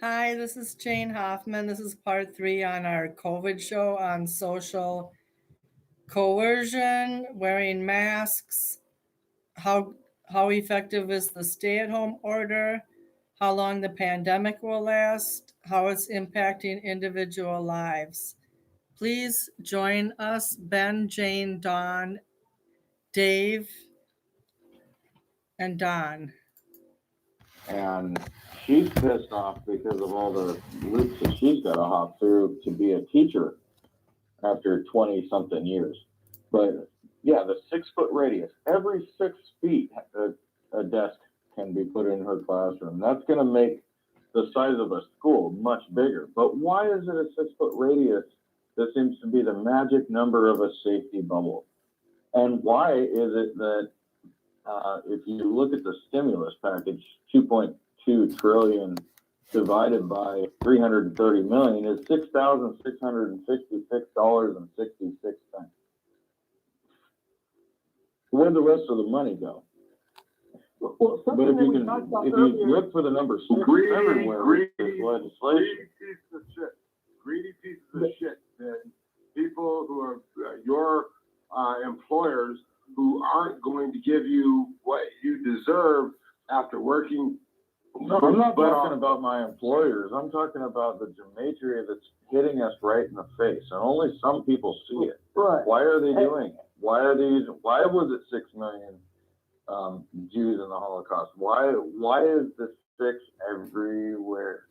Hi, this is Jane Hoffman. This is part three on our COVID show on social coercion, wearing masks, how how effective is the stay-at-home order, how long the pandemic will last, how it's impacting individual lives. Please join us, Ben, Jane, Dawn, Dave, and Don. And she's pissed off because of all the loops that she's got to hop through to be a teacher after 20 something years. But yeah, the 6 foot radius, every 6 feet, a desk can be put in her classroom. That's going to make the size of a school much bigger. But why is it a 6 foot radius that seems to be the magic number of a safety bubble? And why is it that if you look at the stimulus package, 2.2 trillion divided by 330 million is $6,666.66. Where'd the rest of the money go? Well, But something if that you we can, talked about if you earlier, look for the number 6 everywhere with this legislation, greedy pieces of shit, that people who are your employers who aren't going to give you what you deserve after working. no, I'm not talking about my employers. I'm talking about the gematria that's hitting us right in the face, and only some people see it. right? Why are they doing it? Why are they using? Why was it 6 million Jews in the Holocaust? Why is the 6 everywhere?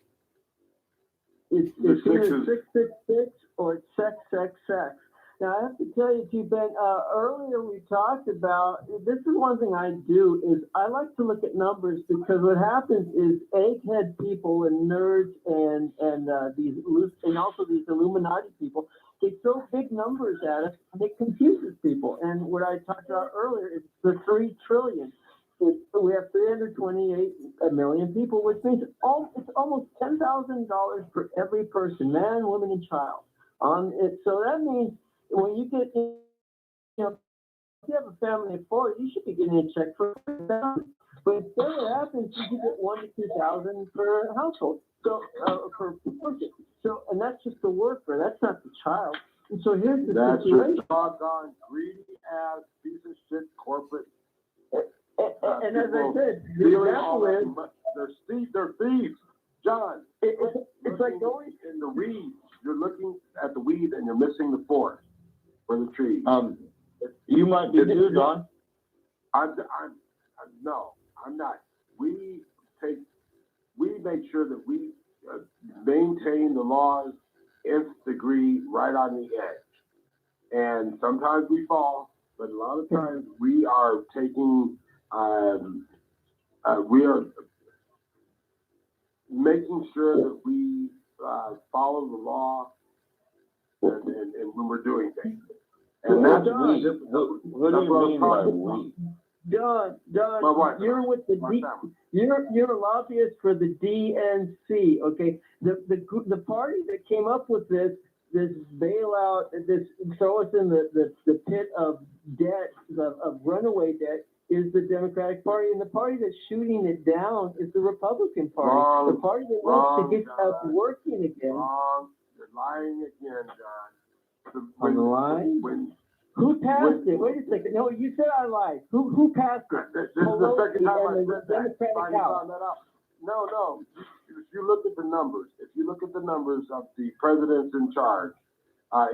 It's The six either is- 666 or it's sex. Now I have to tell you too, Ben. Earlier we talked about this is one thing I do is I like to look at numbers because what happens is egghead people and nerds and these and also these Illuminati people, they throw big numbers at us and it confuses people. And what I talked about earlier is the 3 trillion. We have 328 million people, which means it's almost $10,000 for every person, man, woman, and child. So that means when you get, if you have a family of 4, you should be getting a check for 3,000. But instead, what happens is you get 1,000 to 2,000 per household. So per person. So, and that's just the worker. That's not the child. And so here's the That's your situation. doggone greedy ass piece of shit corporate. And as I said, the Stealing all example that is they're thieves. John, it's like going. in the weeds. You're looking at the weed and you're missing the forest for the trees. You might be too, Don. No, I'm not. We make sure that we maintain the laws nth degree right on the edge. And sometimes we fall, but a lot of times we are taking, we are making sure that we follow the law and when we're doing things. And that's What do you mean by we? John, My wife, you're with the my D, family. you're a lobbyist for the DNC, okay? The party that came up with this bailout, this throw us in the pit of debt, of runaway debt, is the Democratic Party, and the party that's shooting it down is the Republican Party. Wrong, the party that wants to get us John. working again. Wrong. You're lying again, John. I'm lying? Who passed it? Wait a second. No, you said I lied. Who passed it? This is the second time I and the said that. Democratic Finally House. found that out. No. If you look at the numbers, of the presidents in charge,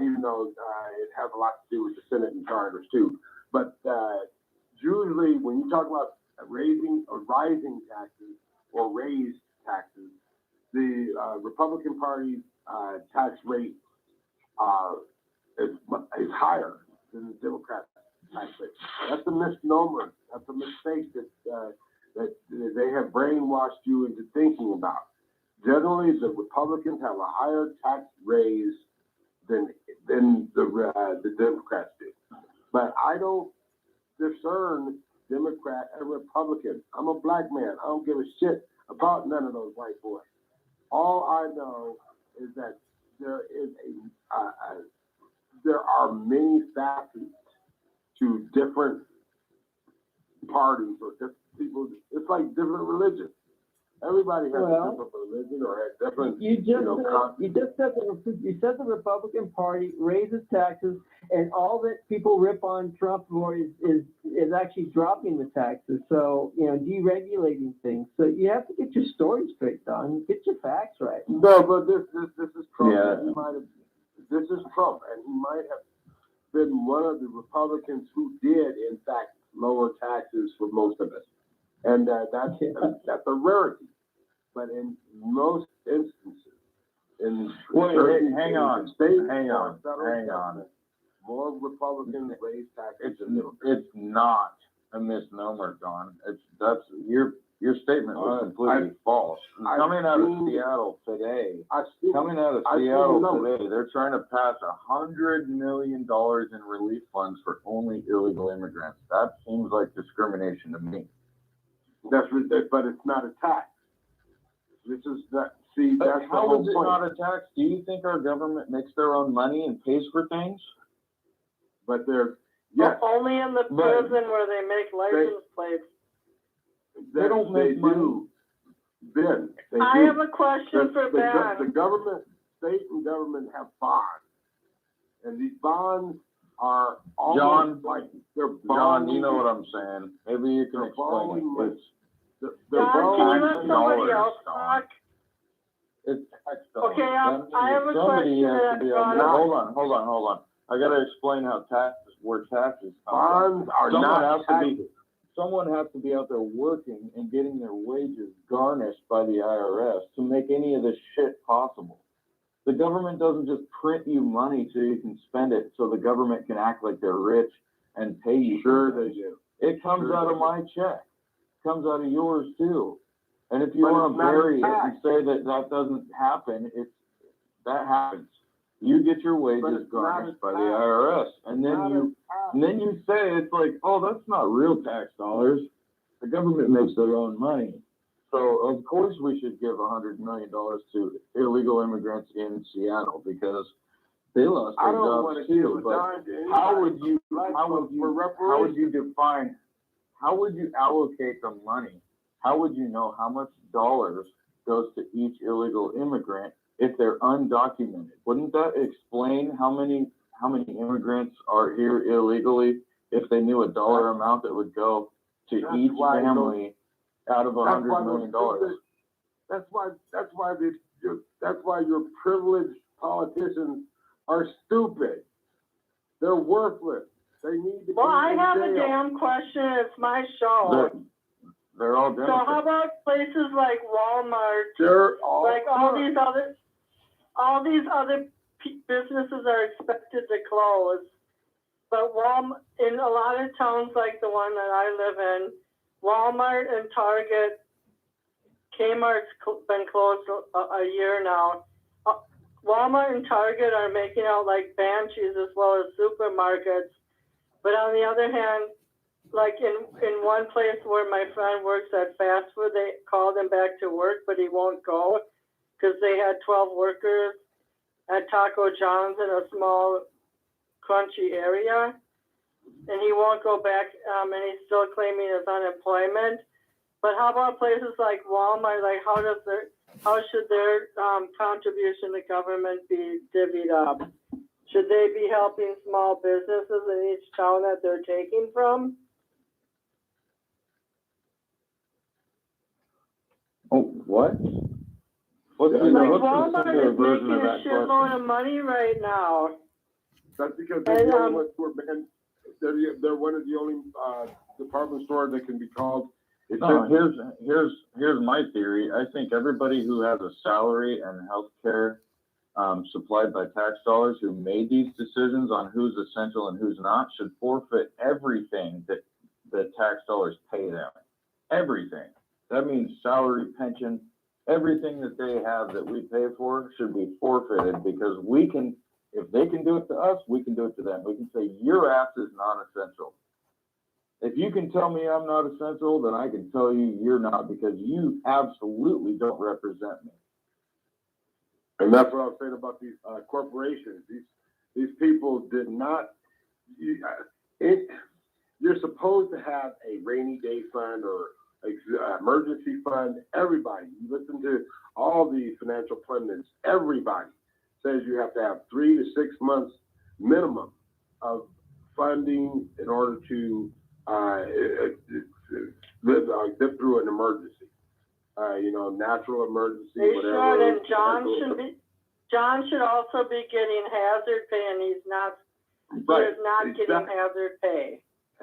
even though it has a lot to do with the Senate in charge too, but usually when you talk about raising or rising taxes or raised taxes, the Republican Party tax rate is higher than the Democrat tax rate. That's a misnomer. That's a mistake that they have brainwashed you into thinking about. Generally, the Republicans have a higher tax raise than the Democrats do. But I don't discern Democrat and Republican. I'm a black man. I don't give a shit about none of those white boys. All I know is that there is there are many facets to different parties or different people. It's like different religions. Everybody has a Well, different religion or has different, You just said the Republican Party raises taxes, and all that people rip on Trump for is actually dropping the taxes. So deregulating things. So you have to get your story straight, Don. Get your facts right. No, but this is Trump. Yeah. This is Trump, and he might have been one of the Republicans who did, in fact, lower taxes for most of us, and that's a rarity. But in most instances, in certain hang on, states, hang or on, federal hang on. government, more Republicans raise taxes than Democrats. It's not a misnomer, Don. Your statement was completely false. Coming out of Seattle today, they're trying to pass $100 million in relief funds for only illegal immigrants. That seems like discrimination to me. But it's not a tax. This is that. See, that's the How whole is it point. not a tax? Do you think our government makes their own money and pays for things? But they're yes. Only in the prison where they make license plates. They don't make money. Ben, I have a question for Ben. The government, state and government have bonds, and these bonds are almost like they're borrowing. John, you know what I'm saying. Maybe you can explain it. John, can you let somebody else talk? It's tax dollars. Okay, I have a Somebody question has to be that hold on. I gotta explain how taxes come bonds from. are not taxes. Someone has to be out there working and getting their wages garnished by the IRS to make any of this shit possible. The government doesn't just print you money so you can spend it so the government can act like they're rich and pay you. Sure they do. It comes out of my check. It comes out of yours too. And if you want to bury it and say that doesn't happen, that happens. You get your wages garnished by the IRS, and then you say it's like, oh, that's not real tax dollars. The government makes their own money. So of course we should give $100 million to illegal immigrants in Seattle because they lost their jobs too. But how would you allocate the money? How would you know how much dollars goes to each illegal immigrant if they're undocumented? Wouldn't that explain how many immigrants are here illegally if they knew a dollar amount that would go to each family out of $100 million? That's why your privileged politicians are stupid. They're worthless. They need to. Well, I have a damn question. It's my show. They're all Democrats. So how about places like Walmart? They're all like all these other businesses are expected to close, but in a lot of towns like the one that I live in, Walmart and Target, Kmart's been closed a year now. Walmart and Target are making out like banshees as well as supermarkets, but on the other hand, like in one place where my friend works at fast food, they called him back to work, but he won't go because they had 12 workers at Taco John's in a small, crunchy area, and he won't go back, and he's still claiming his unemployment. But how about places like Walmart? Like, how should their contribution to government be divvied up? Should they be helping small businesses in each town that they're taking from? Oh, what? Walmart is making a shitload of money right now. That's because they're the only ones who are banned. They're one of the only department stores that can be called. No, here's my theory. I think everybody who has a salary and health care supplied by tax dollars who made these decisions on who's essential and who's not should forfeit everything that tax dollars pay them. Everything. That means salary, pension, everything that they have that we pay for should be forfeited because if they can do it to us, we can do it to them. We can say, your ass is non-essential. If you can tell me I'm not essential, then I can tell you you're not because you absolutely don't represent me. And that's what I was saying about these corporations. These people did not. You're supposed to have a rainy day fund or emergency fund, everybody. You listen to all the financial pundits, everybody says you have to have 3 to 6 months minimum of funding in order to live through an emergency. Natural emergency, They whatever. should, and John should also be getting hazard pay, and he is not getting hazard pay.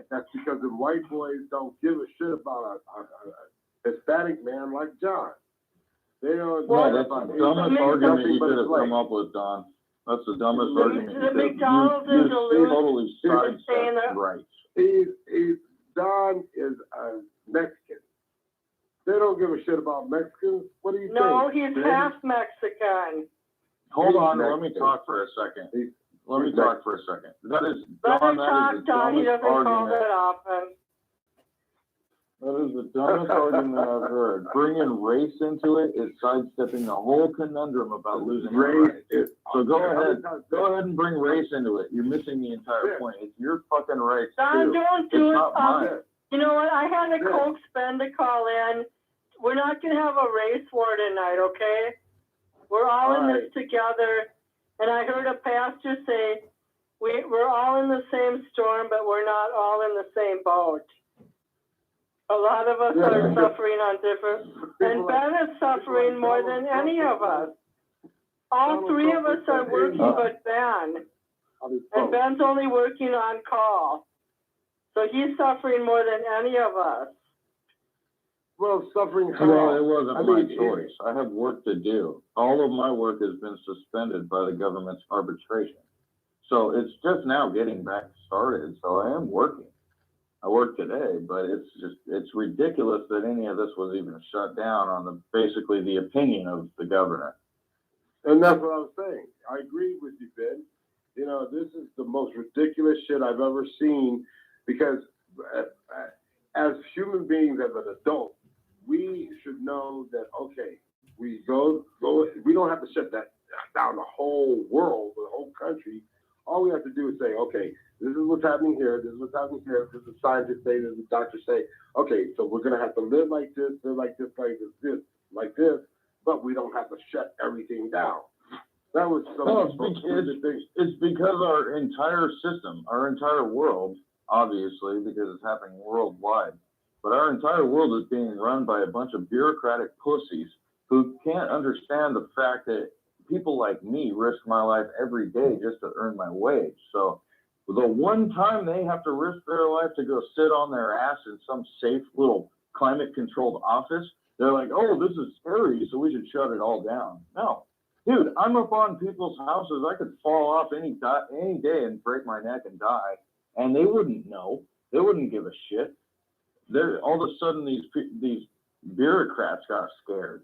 That's because the white boys don't give a shit about a Hispanic man like John. They don't. Well, that's the dumbest argument you could have come up with, Don. That's the dumbest argument. The McDonald's is a loose. Totally sidestepped rights. Don is a Mexican. They don't give a shit about Mexicans. What do you think? No, he's half Mexican. Hold on, let me talk for a second. Let me talk for a second. That is, Let Don, him that talk, is the Don. He dumbest doesn't call argument. that often. That is the dumbest argument I've heard. Bringing race into it is sidestepping the whole conundrum about losing Race rights. is. So go ahead and bring race into it. You're missing the entire point. It's your fucking rights Don, too. don't do It's it. not mine. You know what? I had a coax Ben to call in. We're not going to have a race war tonight, okay? We're all in this together. And I heard a pastor say, we're all in the same storm, but we're not all in the same boat. A lot of us are suffering on different, and Ben is suffering more than any of us. All three of us are working but Ben. And Ben's only working on call. So he's suffering more than any of us. Well, suffering. No, it wasn't my choice. I have work to do. All of my work has been suspended by the government's arbitration. So it's just now getting back started. So I am working. I work today, but it's ridiculous that any of this was even shut down on basically the opinion of the governor. And that's what I was saying. I agree with you, Ben. This is the most ridiculous shit I've ever seen, because as human beings, as an adult, we should know that, okay, we don't have to shut that down the whole world, the whole country. All we have to do is say, okay, this is what's happening here, this is what's happening here, this is the scientists say, this is the doctors say, okay, so we're gonna have to live like this, like this, but we don't have to shut everything down. That was It's because our entire system, our entire world, obviously, because it's happening worldwide, but our entire world is being run by a bunch of bureaucratic pussies who can't understand the fact that people like me risk my life every day just to earn my wage. So the one time they have to risk their life to go sit on their ass in some safe little climate controlled office, they're like, oh, this is scary, so we should shut it all down. No. Dude, I'm up on people's houses. I could fall off any day and break my neck and die, and they wouldn't know. They wouldn't give a shit. All of a sudden, these bureaucrats got scared,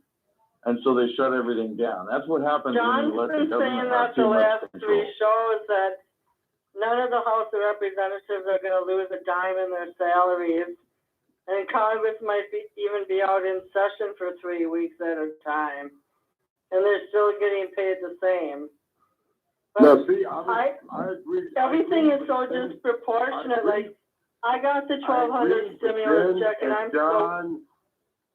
and so they shut everything down. That's what happens when you let the government have too much control. John's been saying that the last three shows that none of the House of Representatives are going to lose a dime in their salaries, and Congress might even be out in session for 3 weeks at a time. And they're still getting paid the same. But no, see, I agree. Everything is so disproportionate. Like, I got the $1,200 stimulus check, and I'm Don,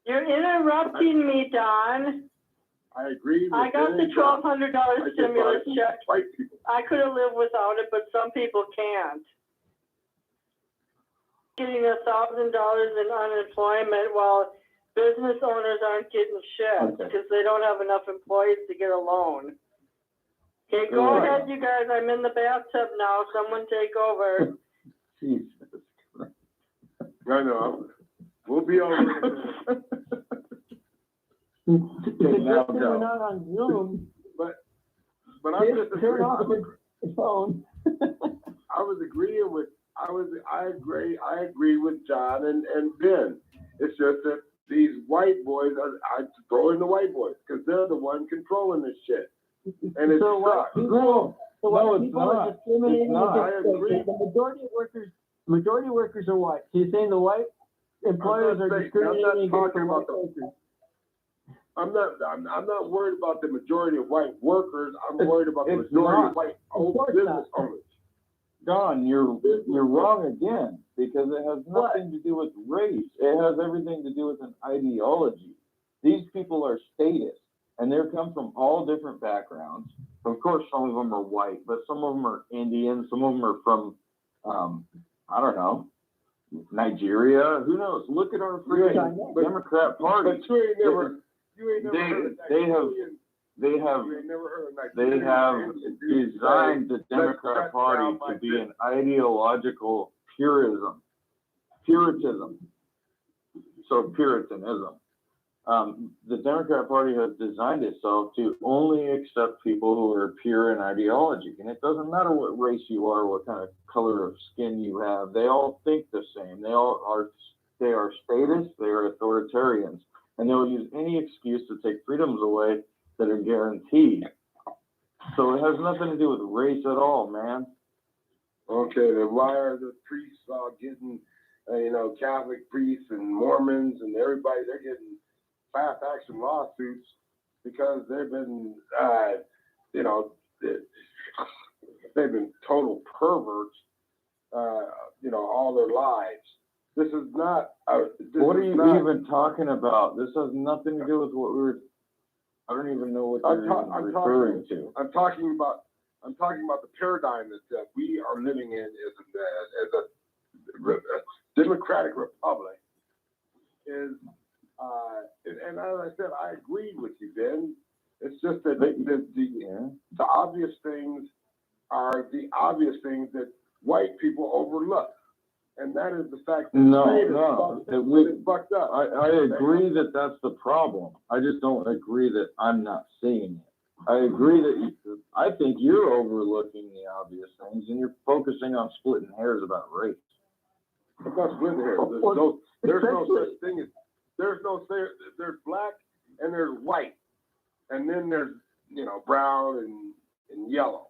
You're interrupting me, Don. I agree. I got the $1,200 stimulus check. I could have lived without it, but some people can't. Getting $1,000 in unemployment while business owners aren't getting shit because they don't have enough employees to get a loan. Okay, go ahead, you guys. I'm in the bathtub now. Someone take over. Jesus. I know. We'll be over. We're not on Zoom. But I'm just turn off the phone. I agree with John and Ben. It's just that these white boys, I throw in the white boys because they're the one controlling this shit. And it's so sucks. People are discriminating I against agree. the majority of workers are white. So you're saying the white employers are discriminating against the white workers? I'm not worried about the majority of white workers. I'm worried about the majority of white business owners. Don, you're wrong again. because it has nothing to do with race. It has everything to do with an ideology. These people are statists, and they come from all different backgrounds. Of course, some of them are white, but some of them are Indian. Some of them are from, I don't know, Nigeria. Who knows? Look at our free Democrat Party. But you ain't never heard of They have you ain't never heard of Nigerian. designed the Democrat Party to be an ideological puritanism. So Puritanism. The Democrat Party has designed itself to only accept people who are pure in ideology. And it doesn't matter what race you are, what kind of color of skin you have. They all think the same. They are statists, they are authoritarians. And they'll use any excuse to take freedoms away that are guaranteed. So it has nothing to do with race at all, man. Okay, then why are the priests getting, Catholic priests and Mormons and everybody, they're getting fast action lawsuits because they've been, they've been total perverts, all their lives. This is not. What are you even talking about? This has nothing to do with what we were. I don't even know what you're referring to. I'm talking about the paradigm that we are living in as a democratic republic. And as I said, I agree with you, Ben. It's just that the obvious things are the obvious things that white people overlook. And that is the fact that it's fucked up. I agree that that's the problem. I just don't agree that I'm not seeing it. I agree that I think you're overlooking the obvious things and you're focusing on splitting hairs about race. It's not splitting hairs. There's no such thing as there's black and there's white, and then there's brown and yellow.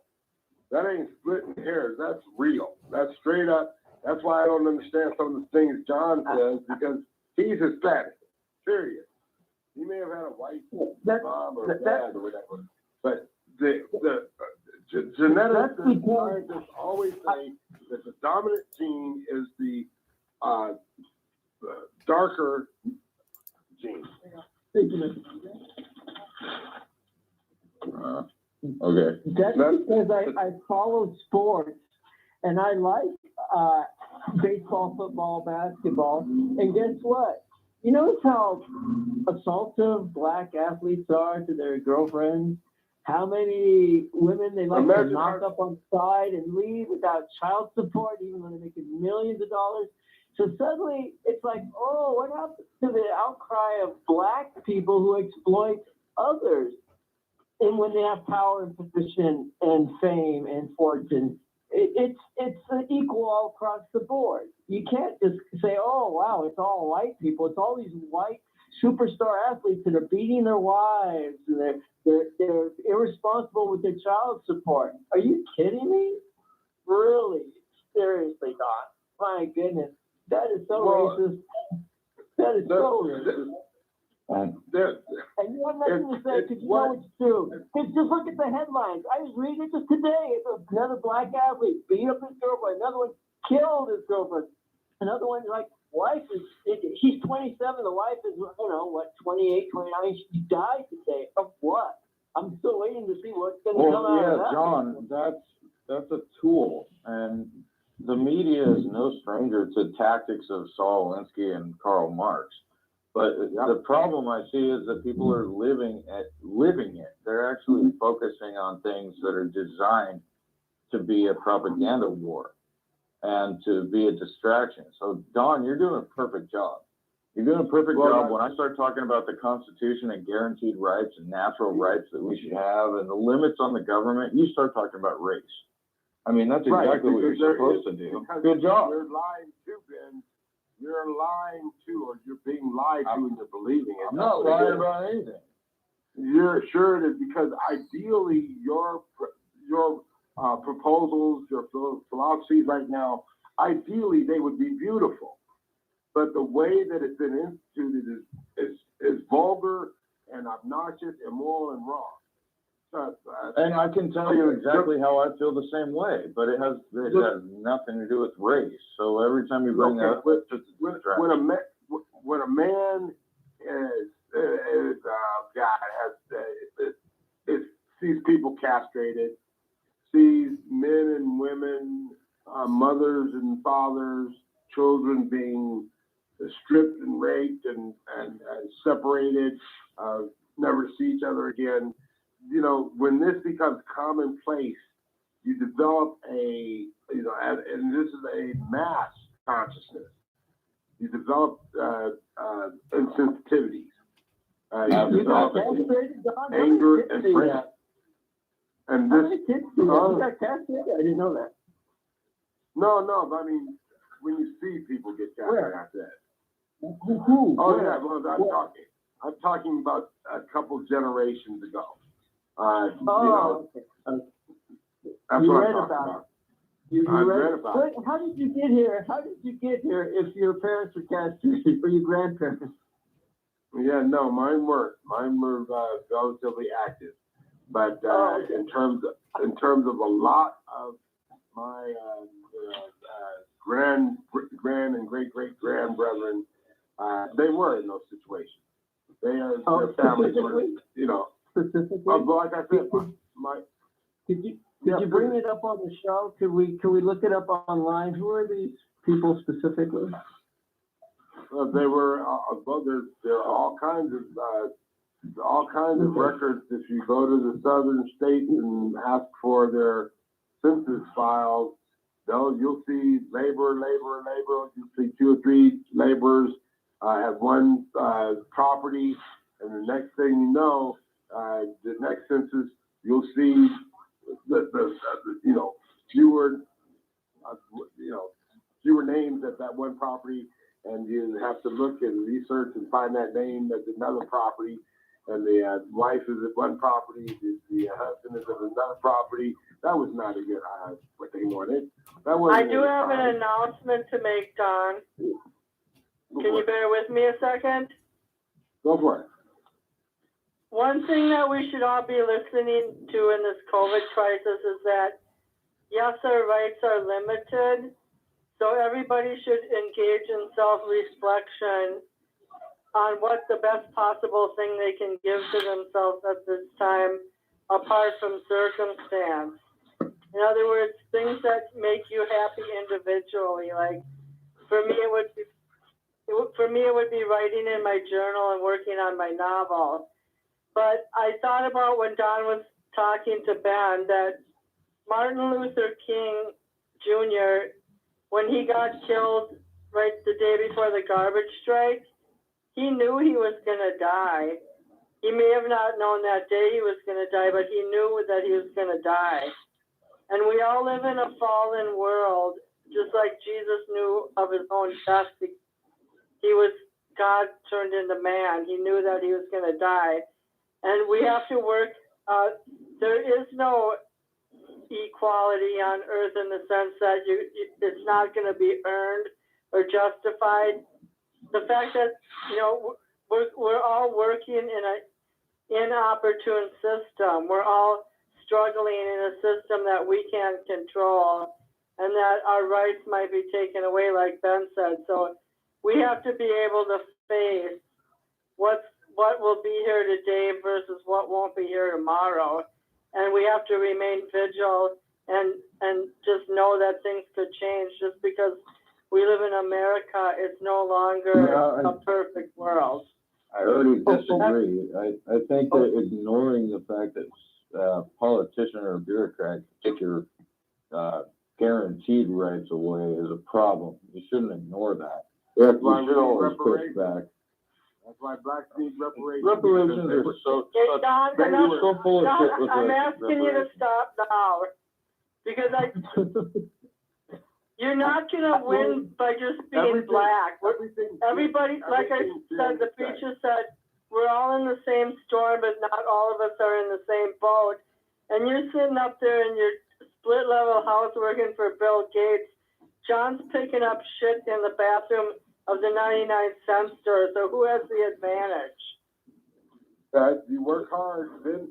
That ain't splitting hairs. That's real. That's straight up. That's why I don't understand some of the things John says, because he's Hispanic. Period. He may have had a white mom or dad or whatever, but the geneticists, scientists always say that the dominant gene is the darker gene. Okay. That's because I follow sports and I like baseball, football, basketball. And guess what? You notice how assaultive black athletes are to their girlfriends? How many women they like to knock up on the side and leave without child support, even when they're making millions of dollars? So suddenly it's like, oh, what happened to the outcry of black people who exploit others? And when they have power and position and fame and fortune, it's equal all across the board. You can't just say, oh, wow, it's all white people. It's all these white superstar athletes that are beating their wives and they're irresponsible with their child support. Are you kidding me? Really? Seriously, Don? My goodness. That is so racist. That is so racist. And you have nothing to say because you know it's true. Just look at the headlines. I was reading it just today. Another black athlete beat up his girlfriend. Another one killed his girlfriend. Another one, wife is, he's 27. The wife is, 28, 29. She died today. Of what? I'm still waiting to see what's going to come out of that. John, that's a tool. And the media is no stranger to tactics of Saul Alinsky and Karl Marx. But the problem I see is that people are living it. They're actually focusing on things that are designed to be a propaganda war and to be a distraction. So, Don, you're doing a perfect job. You're doing a perfect job. When I start talking about the Constitution and guaranteed rights and natural rights that we should have and the limits on the government, you start talking about race. I mean, that's exactly what you're supposed to do. Good job. You're lying too, Ben. You're lying to, or you're being lied to into believing it. I'm not lying about anything. You're sure that because ideally your proposals, your philosophies right now, ideally they would be beautiful, but the way that it's been instituted is vulgar and obnoxious, immoral, and wrong. And I can tell you exactly how I feel the same way, but it has nothing to do with race. So every time you bring that up, it's just when a man sees people castrated, sees men and women, mothers and fathers, children being stripped and raped and separated, never to see each other again. You know, when this becomes commonplace, you develop and this is a mass consciousness. You develop insensitivities. You develop anger and frustration. And how many kids do that? You got castrated? I didn't know that. No, but I mean, when you see people get castrated, I said. Who? Oh, yeah, well, I'm talking about a couple generations ago. Okay. That's You what read I'm talking about about. You I read about it. How did you get here? How did you get here if your parents were castrated or your grandparents? Yeah, no, mine weren't. Mine were relatively active. But Okay. in terms of a lot of my grand and great grand brethren, they were in those situations. Their families were, Specifically? like I said, Could you bring it up on the show? Could we look it up online? Who are these people specifically? they were there are all kinds of records. If you go to the southern states and ask for their census files, you'll see labor. You'll see 2 or 3 laborers have one property, and the next thing you know, the next census you'll see fewer names at that one property, and you have to look and research and find that name at another property, and the wife is at one property, the husband is at another property. That was not a good what they wanted. I do have an announcement to make, Don. Can you bear with me a second? Go for it. One thing that we should all be listening to in this COVID crisis is that, yes, our rights are limited, so everybody should engage in self-reflection on what the best possible thing they can give to themselves at this time, apart from circumstance. In other words, things that make you happy individually. Like, for me, it would be writing in my journal and working on my novel. But I thought about when Don was talking to Ben that Martin Luther King Jr., when he got killed right the day before the garbage strike, he knew he was going to die. He may have not known that day he was going to die, but he knew that he was going to die. And we all live in a fallen world, just like Jesus knew of his own death. He was God turned into man. He knew that he was going to die. And we have to work. There is no equality on earth in the sense that it's not going to be earned or justified. The fact that, we're all working in an inopportune system. We're all struggling in a system that we can't control, and that our rights might be taken away, like Ben said. So we have to be able to face what will be here today versus what won't be here tomorrow. And we have to remain vigilant and just know that things could change. Just because we live in America, it's no longer a perfect world. I already disagree. I think that ignoring the fact that a politician or a bureaucrat take your guaranteed rights away is a problem. You shouldn't ignore that. That's You why should always push back. That's why blacks need reparations. Reparations are so Don, so full of shit with I'm asking you to stop now, because you're not gonna win by just being black. Everybody, like I said, the preacher said, we're all in the same storm, but not all of us are in the same boat. And you're sitting up there in your split level house working for Bill Gates. John's picking up shit in the bathroom of the 99-cent store. So who has the advantage? You work hard. Then,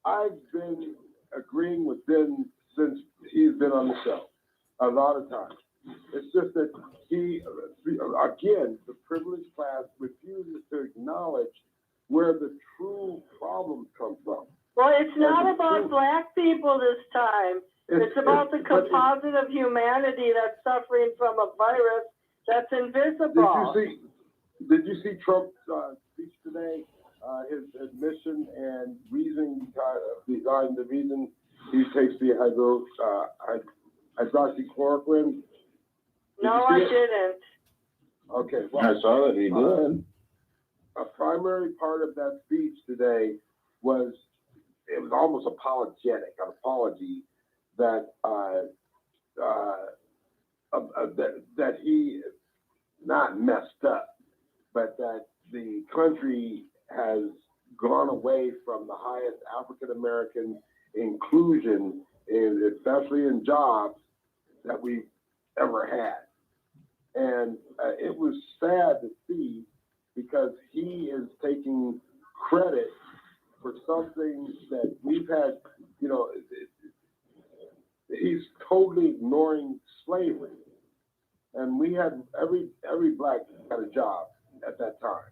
I've been agreeing with Ben since he's been on the show a lot of times. It's just that he, again, the privileged class refuses to acknowledge where the true problems come from. Well, it's not about black people this time. It's about the composite of humanity that's suffering from a virus that's invisible. Did you see Trump's speech today? His admission and reason behind the reason he takes the hydroxychloroquine. No, I didn't. Okay, I saw that he did. A primary part of that speech today was, it was almost apologetic, an apology that that he not messed up, but that the country has gone away from the highest African American inclusion, especially in jobs, that we've ever had. And it was sad to see, because he is taking credit for something that we've had, you know, he's totally ignoring slavery. And we had, every black had a job at that time.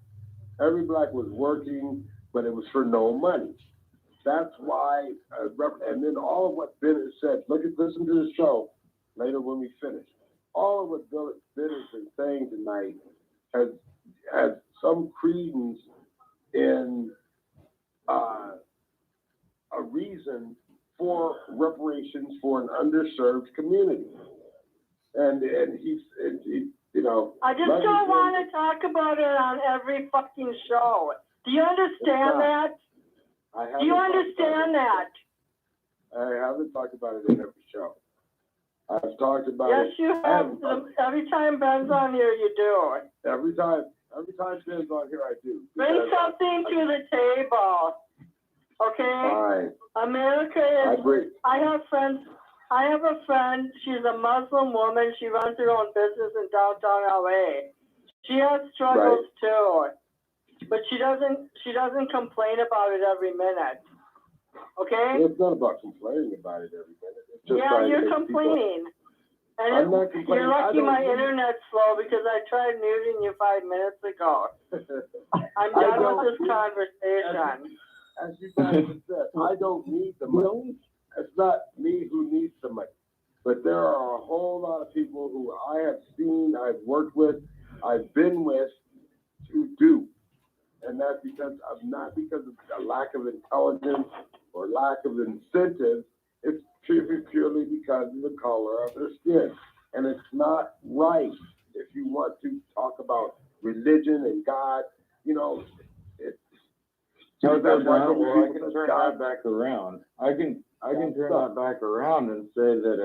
Every black was working, but it was for no money. That's why, and then all of what Ben has said, listen to the show later when we finish. All of what Ben has been saying tonight has some credence in a reason for reparations for an underserved community. And he, you know. I just don't want to talk about it on every fucking show. Do you understand that? Do you understand that? I haven't talked about it in every show. I've talked about it. Yes, you have. Every time Ben's on here, you do. Every time Ben's on here, I do. Bring something to the table. Okay? Fine. America is, I have a friend, she's a Muslim woman, she runs her own business in downtown LA. She has struggles too, but she doesn't complain about it every minute. Okay? It's not about complaining about it every minute. It's just you're complaining. I'm not complaining. You're lucky my internet's slow because I tried muting you 5 minutes ago. I'm done with this conversation. As you guys have said, I don't need the money. It's not me who needs the money. But there are a whole lot of people who I have seen, I've worked with, I've been with, who do. And that's not because of a lack of intelligence or lack of incentive. It's purely because of the color of their skin. And it's not right if you want to talk about religion and God, you know, I can turn that back around. I can turn that back around and say that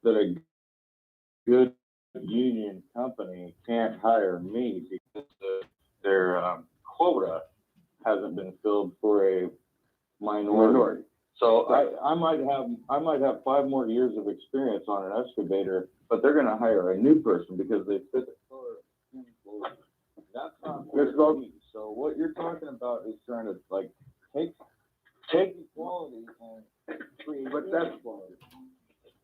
a good union company can't hire me because their quota hasn't been filled for a minority. So I might have 5 more years of experience on an excavator, but they're going to hire a new person because they fit the color of skin. That's not fair to me. So what you're talking about is trying to like take equality and create inequality.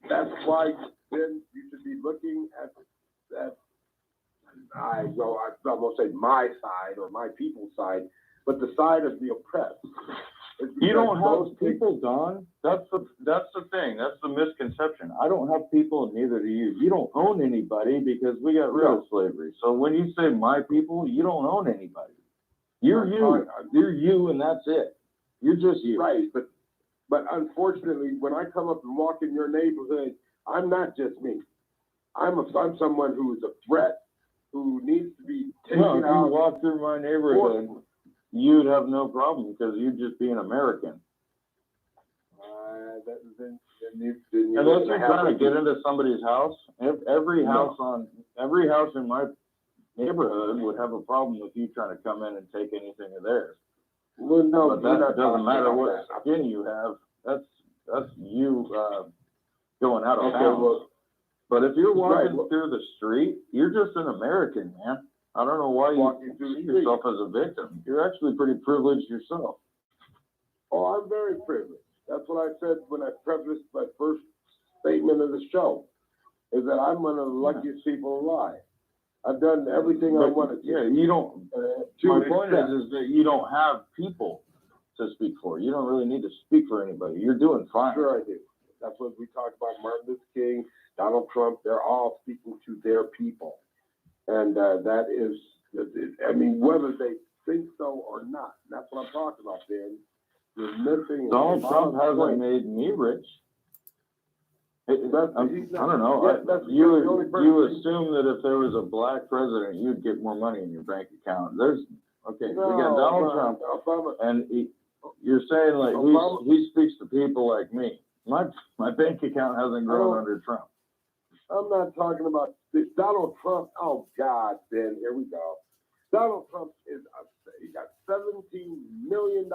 That's why then you should be looking at that. I'm gonna say my side or my people's side, but the side of the oppressed. You don't have people, Don. That's the thing. That's the misconception. I don't have people, and neither do you. You don't own anybody because we got rid of slavery. So when you say my people, you don't own anybody. You're you. You're you, and that's it. You're just you. Right, but unfortunately, when I come up and walk in your neighborhood, I'm not just me. I'm someone who is a threat, who needs to be taken out. If you walk through my neighborhood, you'd have no problem because you'd just be an American. Unless you're trying to get into somebody's house, every house in my neighborhood would have a problem with you trying to come in and take anything of theirs. Well, no, but that doesn't matter what skin you have. That's you going out of town. But if you're walking through the street, you're just an American, man. I don't know why you see yourself as a victim. You're actually pretty privileged yourself. Oh, I'm very privileged. That's what I said when I prefaced my first statement of the show, is that I'm one of the luckiest people alive. I've done everything I wanted to. Yeah, you don't, to my point accept. is that you don't have people to speak for. You don't really need to speak for anybody. You're doing fine. Sure I do. That's what we talked about, Martin Luther King, Donald Trump, they're all speaking to their people. And that is, I mean, whether they think so or not, that's what I'm talking about, Ben. You're missing. Donald Trump hasn't made me rich. I don't know. Yeah, that's the You only person- assume that if there was a black president, you'd get more money in your bank account. We got No, Donald Trump, Obama, and you're saying like Obama- he speaks to people like me. My bank account hasn't grown under Trump. I'm not talking about Donald Trump. Oh God, Ben, here we go. Donald Trump he got $17 million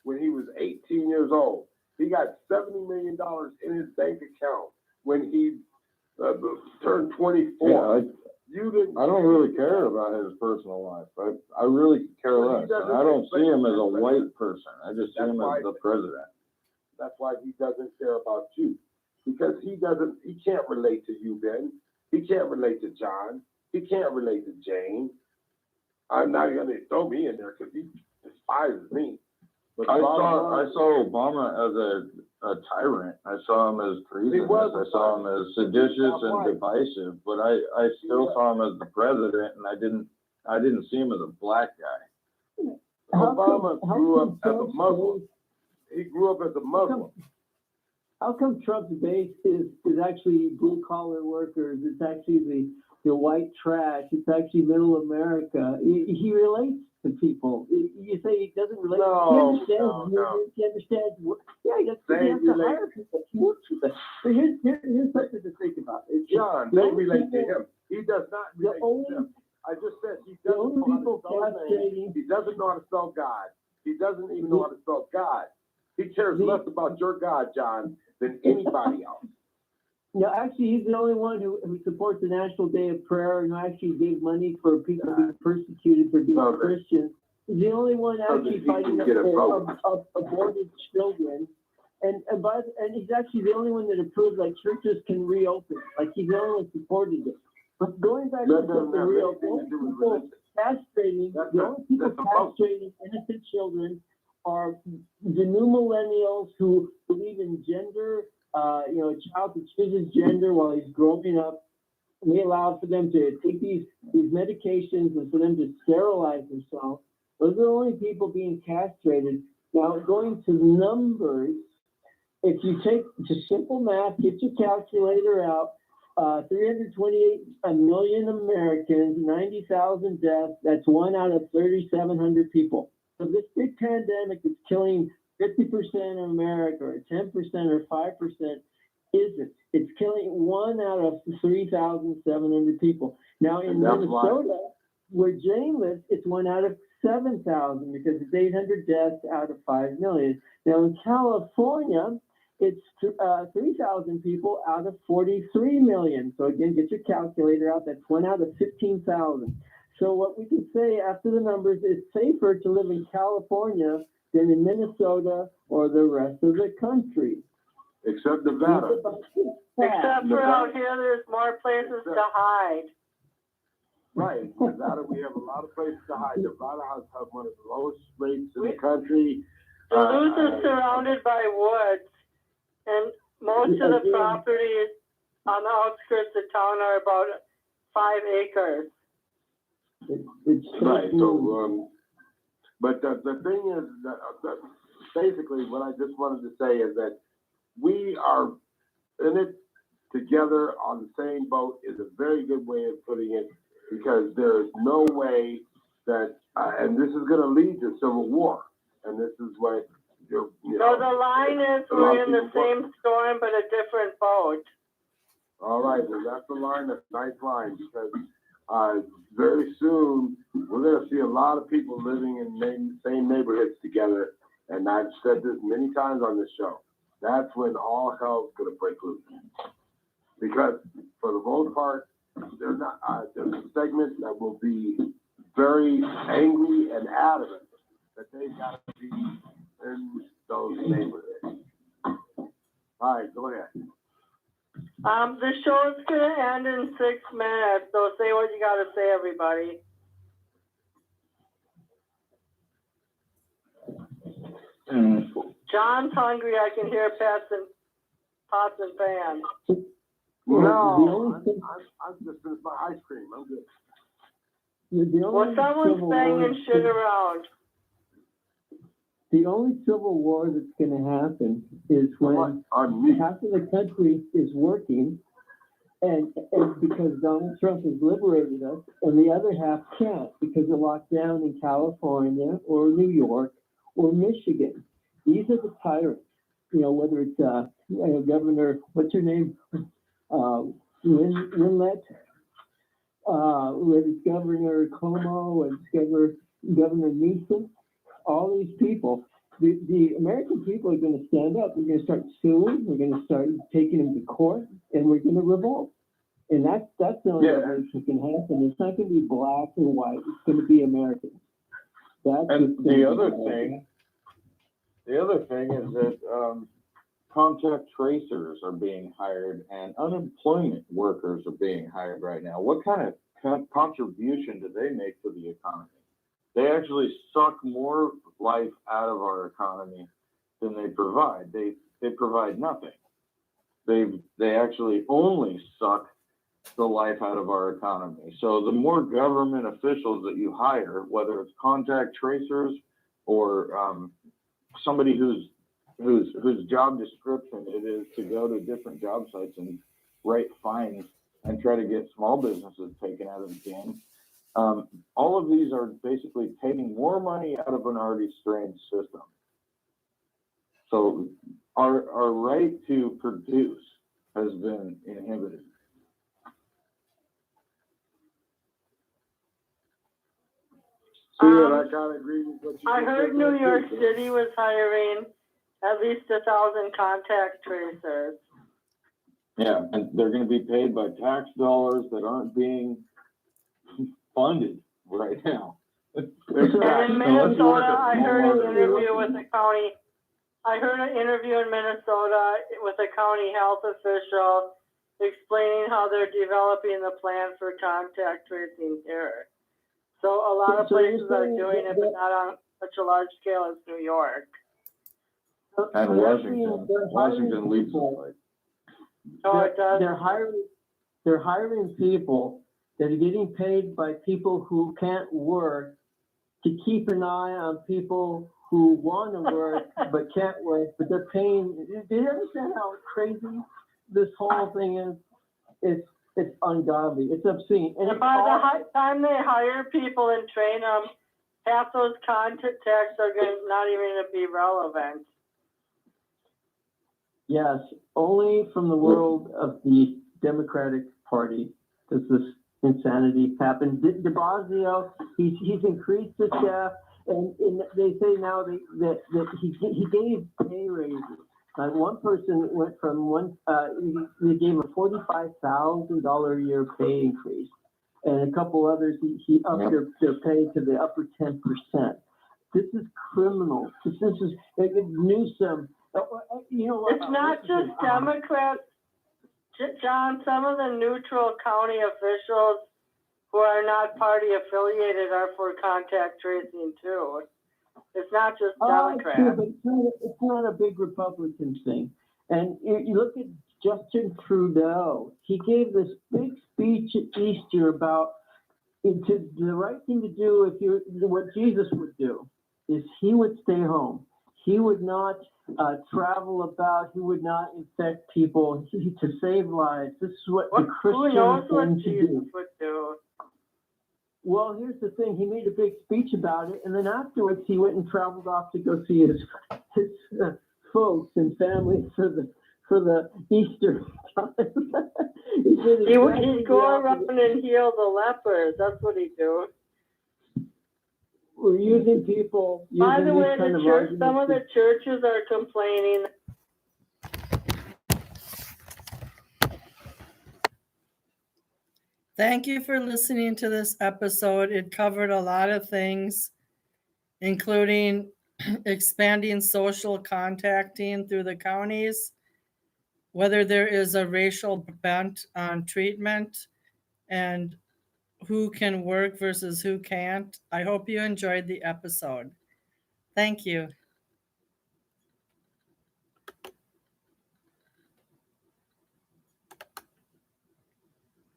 when he was 18 years old. He got $70 million in his bank account when he turned 24. Yeah, You didn't. I don't really care about his personal life. I really care Well, he less. doesn't And I don't see expect him as a that. white person. I just see That's him why- as the president. That's why he doesn't care about you, because he can't relate to you, Ben. He can't relate to John. He can't relate to Jane. I'm not gonna throw me in there because he despises me. But I the bottom line- saw Obama as a tyrant. I saw him as treasonous. was a I saw him as seditious That's and right. divisive. But I still saw him as the president, and I didn't see him as a black guy. Obama grew up as a Muslim. He grew up as a Muslim. How come Trump's base is actually blue collar workers? It's actually the white trash. It's actually middle America. He relates to people. You say he doesn't relate. No, he no. understands. He understands. Yeah, he has They to relate- hire people. He works with them. But here's something to think about. John, they relate to him. He does not The relate only to them. I just said he the doesn't only know how people to spell his name. castrating. He doesn't know how to spell God. He doesn't even know how to spell God. He cares less about your God, John, than anybody else. No, actually, he's the only one who supports the National Day of Prayer and who actually gave money for people being persecuted for being Okay. Christians. He's the only one actually he fighting can get a vote. for aborted children. And he's actually the only one that approved like churches can reopen. Like he's the only one supporting it. But going back That to doesn't the have real, anything to do with people religion. castrating, That's the a- only people that's a vote. castrating innocent children are the new millennials who believe in gender. A child that chooses gender while he's growing up. We allow for them to take these medications and for them to sterilize themselves. Those are the only people being castrated. Now, going to numbers, if you take just simple math, get your calculator out, 328 million Americans, 90,000 deaths, that's 1 out of 3,700 people. So this big pandemic is killing 50% of America, or 10% or 5% isn't. It's killing 1 out of 3,700 people. Now in And that's why- Minnesota, where Jane lives, it's 1 out of 7,000 because it's 800 deaths out of 5 million. Now in California, it's 3,000 people out of 43 million. So again, get your calculator out. That's 1 out of 15,000. So what we can say after the numbers, it's safer to live in California than in Minnesota or the rest of the country. Except Nevada. Except for out here, there's more places to hide. Right, Nevada, we have a lot of places to hide. Nevada has one of the lowest rates in the country. Duluth is surrounded by woods, and most of the properties on the outskirts of town are about 5 acres. It's Right, so, but the thing is, that basically what I just wanted to say is that we are in it together on the same boat is a very good way of putting it, because there is no way that, and this is gonna lead to civil war, and this is what you're, you So know. the line is, a lot we're of in the people same storm, but a different boat. All right, well, that's the line, that's a nice line, because, very soon, we're gonna see a lot of people living in the same neighborhoods together, and I've said this many times on this show. That's when all hell's gonna break loose. Because for the most part, there's a segment that will be very angry and adamant that they've gotta be in those neighborhoods. All right, go ahead. The show's gonna end in 6 minutes, so say what you gotta say, everybody. John's hungry, I can hear pots and pans. No, I'm just finished my ice cream. I'm good. Well, someone's banging shit around. The only civil war that's going to happen is when On me. half of the country is working, and because Donald Trump has liberated us, and the other half can't because of lockdown in California or New York or Michigan. These are the tyrants. You know, whether it's Governor, what's her name, Winlet, whether it's Governor Cuomo and Governor Newsom. All these people, the American people are going to stand up. We're going to start suing. We're going to start taking them to court, and we're going to revolt. And that's the only revolution that can happen. It's not going to be black or white. It's going to be American. And the other thing is that contact tracers are being hired and unemployment workers are being hired right now. What kind of contribution do they make to the economy? They actually suck more life out of our economy than they provide. They provide nothing. They actually only suck the life out of our economy. So the more government officials that you hire, whether it's contact tracers or somebody whose job description it is to go to different job sites and write fines and try to get small businesses taken out of the game. All of these are basically taking more money out of an already strained system. So our right to produce has been inhibited. I gotta agree with what you I just heard said New there, York too. City was hiring at least 1,000 contact tracers. Yeah, and they're going to be paid by tax dollars that aren't being funded right now. And in Minnesota, I heard an interview with the county. I heard an interview in Minnesota with a county health official explaining how they're developing the plan for contact tracing here. So a lot of places are doing it, but not on such a large scale as New York. And Washington leads the way. So it does. They're hiring people that are getting paid by people who can't work to keep an eye on people who want to work but can't work, but they're paying. Do you understand how crazy this whole thing is? It's ungodly. It's obscene. And by the time they hire people and train them, half those contacts are not even going to be relevant. Yes, only from the world of the Democratic Party does this insanity happen. De Blasio, he's increased the staff, and they say now that he gave pay raises. Like one person went from they gave a $45,000 a year pay increase, and a couple others he upped their pay to the upper 10%. This is criminal. This is Newsom. You know what? It's not just Democrats, John. Some of the neutral county officials who are not party affiliated are for contact tracing too. It's not just Democrats. But it's not a big Republican thing. And you look at Justin Trudeau. He gave this big speech at Easter about the right thing to do what Jesus would do is he would stay home. He would not travel about. He would not infect people to save lives. This is what the Christian who knows what thing to Jesus do. would do? Well, here's the thing. He made a big speech about it, and then afterwards he went and traveled off to go see his folks and family for the Easter time. He'd go around and heal the lepers. That's what he'd do. We're using people. By the way, some of the churches are complaining. Thank you for listening to this episode. It covered a lot of things, including expanding social contacting through the counties, whether there is a racial bent on treatment, and who can work versus who can't. I hope you enjoyed the episode. Thank you.